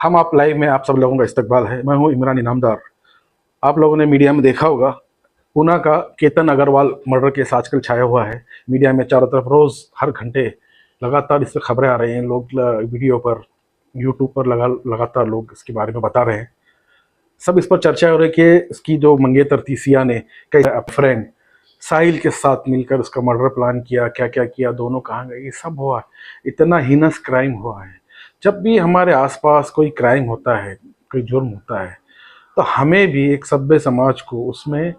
हम आप लाइव में आप सब लोगों का इस्तकबाल है। मैं हूं इमरान इनामदार। आप लोगों ने मीडिया में देखा होगा, पूना का केतन अग्रवाल मर्डर केस आजकल छाया हुआ है मीडिया में चारों तरफ। रोज हर घंटे लगातार इस पर खबरें आ रही हैं। लोग वीडियो पर, यूट्यूब पर लगातार लोग इसके बारे में बता रहे हैं। सब इस पर चर्चा हो रही है कि इसकी जो मंगेतर थी सिया ने कई फ्रेंड साहिल के साथ मिलकर उसका मर्डर प्लान किया, क्या क्या किया, दोनों कहाँ गए, ये सब हुआ। इतना हीनस क्राइम हुआ है। जब भी हमारे आसपास कोई क्राइम होता है, कोई जुर्म होता है, तो हमें भी एक सभ्य समाज को उसमें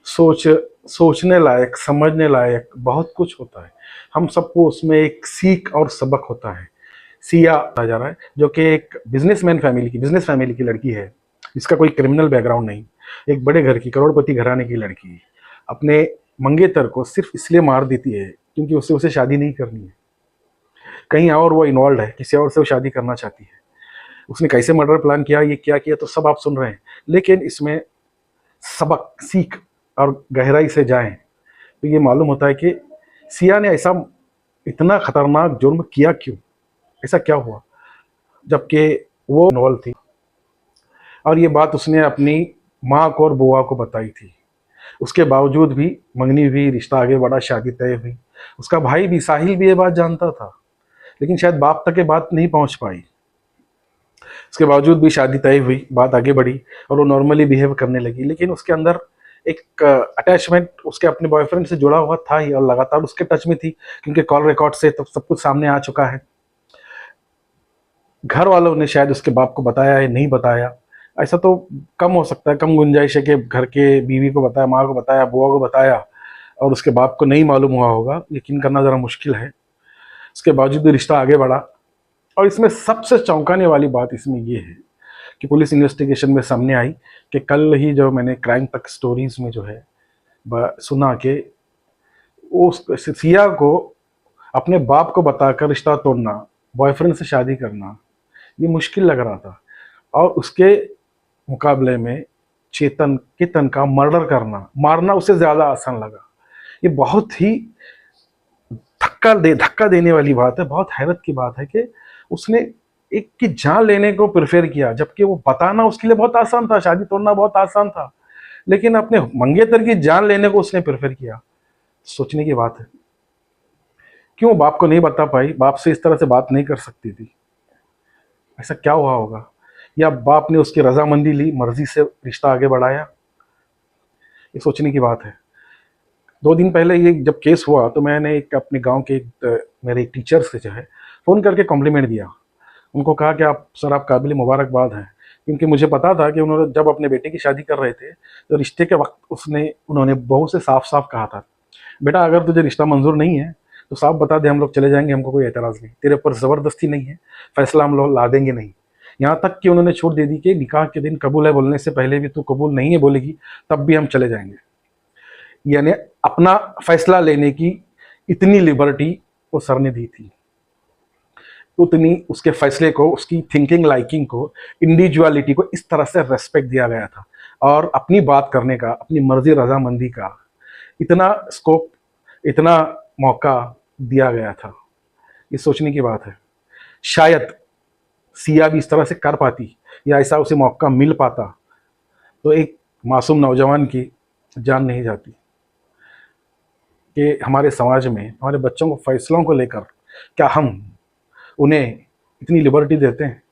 सोच सोचने लायक, समझने लायक बहुत कुछ होता है। हम सबको उसमें एक सीख और सबक होता है। सिया कहा जा रहा है, जो कि एक बिजनेस फैमिली की लड़की है, जिसका कोई क्रिमिनल बैकग्राउंड नहीं, एक बड़े घर की, करोड़पति घराने की लड़की अपने मंगेतर को सिर्फ इसलिए मार देती है क्योंकि उसे शादी नहीं करनी है। कहीं और वो इन्वॉल्व है, किसी और से वो शादी करना चाहती है। उसने कैसे मर्डर प्लान किया, ये क्या किया, तो सब आप सुन रहे हैं। लेकिन इसमें सबक, सीख और गहराई से जाएं तो ये मालूम होता है कि सिया ने ऐसा इतना खतरनाक जुर्म किया क्यों, ऐसा क्या हुआ, जबकि वो इन्वॉल्व थी। और ये बात उसने अपनी माँ को और बुआ को बताई थी। उसके बावजूद भी मंगनी हुई, रिश्ता आगे बढ़ा, शादी तय हुई। उसका भाई भी, साहिल भी ये बात जानता था, लेकिन शायद बाप तक ये बात नहीं पहुंच पाई। उसके बावजूद भी शादी तय हुई, बात आगे बढ़ी और वो नॉर्मली बिहेव करने लगी। लेकिन उसके अंदर एक अटैचमेंट उसके अपने बॉयफ्रेंड से जुड़ा हुआ था ही, और लगातार उसके टच में थी, क्योंकि कॉल रिकॉर्ड से तो सब कुछ सामने आ चुका है। घर वालों ने शायद उसके बाप को बताया है, नहीं बताया, ऐसा तो कम हो सकता है, कम गुंजाइश है कि घर के बीवी को बताया, माँ को बताया, बुआ को बताया और उसके बाप को नहीं मालूम हुआ होगा। यकीन करना ज़रा मुश्किल है। उसके बावजूद भी रिश्ता आगे बढ़ा। और इसमें सबसे चौंकाने वाली बात इसमें ये है कि पुलिस इन्वेस्टिगेशन में सामने आई कि कल ही जो मैंने क्राइम तक स्टोरीज में जो है सुना कि उस सिया को अपने बाप को बताकर रिश्ता तोड़ना, बॉयफ्रेंड से शादी करना, ये मुश्किल लग रहा था। और उसके मुकाबले में केतन का मर्डर करना, मारना उससे ज़्यादा आसान लगा। ये बहुत ही धक्का देने वाली बात है। बहुत हैरत की बात है कि उसने एक की जान लेने को प्रेफर किया, जबकि वो बताना उसके लिए बहुत आसान था, शादी तोड़ना बहुत आसान था, लेकिन अपने मंगेतर की जान लेने को उसने प्रेफर किया। सोचने की बात है, क्यों बाप को नहीं बता पाई, बाप से इस तरह से बात नहीं कर सकती थी, ऐसा क्या हुआ होगा? या बाप ने उसकी रजामंदी ली, मर्जी से रिश्ता आगे बढ़ाया? ये सोचने की बात है। 2 दिन पहले ये जब केस हुआ तो मैंने एक अपने गांव के मेरे एक टीचर से जो है फ़ोन करके कॉम्प्लीमेंट दिया। उनको कहा कि आप सर, आप काबिल मुबारकबाद हैं, क्योंकि मुझे पता था कि उन्होंने जब अपने बेटे की शादी कर रहे थे तो रिश्ते के वक्त उन्होंने बहू से साफ साफ कहा था, बेटा अगर तुझे रिश्ता मंजूर नहीं है तो साफ बता दे, हम लोग चले जाएंगे, हमको कोई एतराज़ नहीं, तेरे ऊपर ज़बरदस्ती नहीं है, फैसला हम लोग ला देंगे नहीं। यहाँ तक कि उन्होंने छूट दे दी कि निकाह के दिन कबूल है बोलने से पहले भी तू कबूल नहीं है बोलेगी तब भी हम चले जाएंगे। यानी अपना फैसला लेने की इतनी लिबर्टी वो सर ने दी थी, उतनी उसके फैसले को, उसकी थिंकिंग लाइकिंग को, इंडिविजुअलिटी को इस तरह से रेस्पेक्ट दिया गया था। और अपनी बात करने का, अपनी मर्जी रजामंदी का इतना स्कोप, इतना मौका दिया गया था। ये सोचने की बात है। शायद सिया भी इस तरह से कर पाती, या ऐसा उसे मौका मिल पाता तो एक मासूम नौजवान की जान नहीं जाती। कि हमारे समाज में हमारे बच्चों को फैसलों को लेकर क्या हम उन्हें इतनी लिबर्टी देते हैं,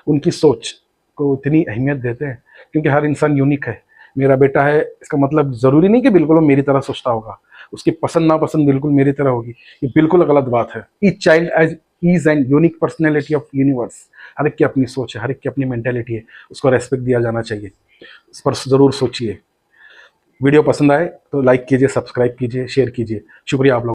उनकी सोच को इतनी अहमियत देते हैं? क्योंकि हर इंसान यूनिक है। मेरा बेटा है इसका मतलब ज़रूरी नहीं कि बिल्कुल वो मेरी तरह सोचता होगा, उसकी पसंद नापसंद बिल्कुल मेरी तरह होगी, ये बिल्कुल गलत बात है। Each child age is an unique personality of universe. हर एक की अपनी सोच है, हर एक की अपनी मेंटेलिटी है, उसको रेस्पेक्ट दिया जाना चाहिए। इस पर ज़रूर सोचिए। वीडियो पसंद आए तो लाइक कीजिए, सब्सक्राइब कीजिए, शेयर कीजिए। शुक्रिया आप लोग।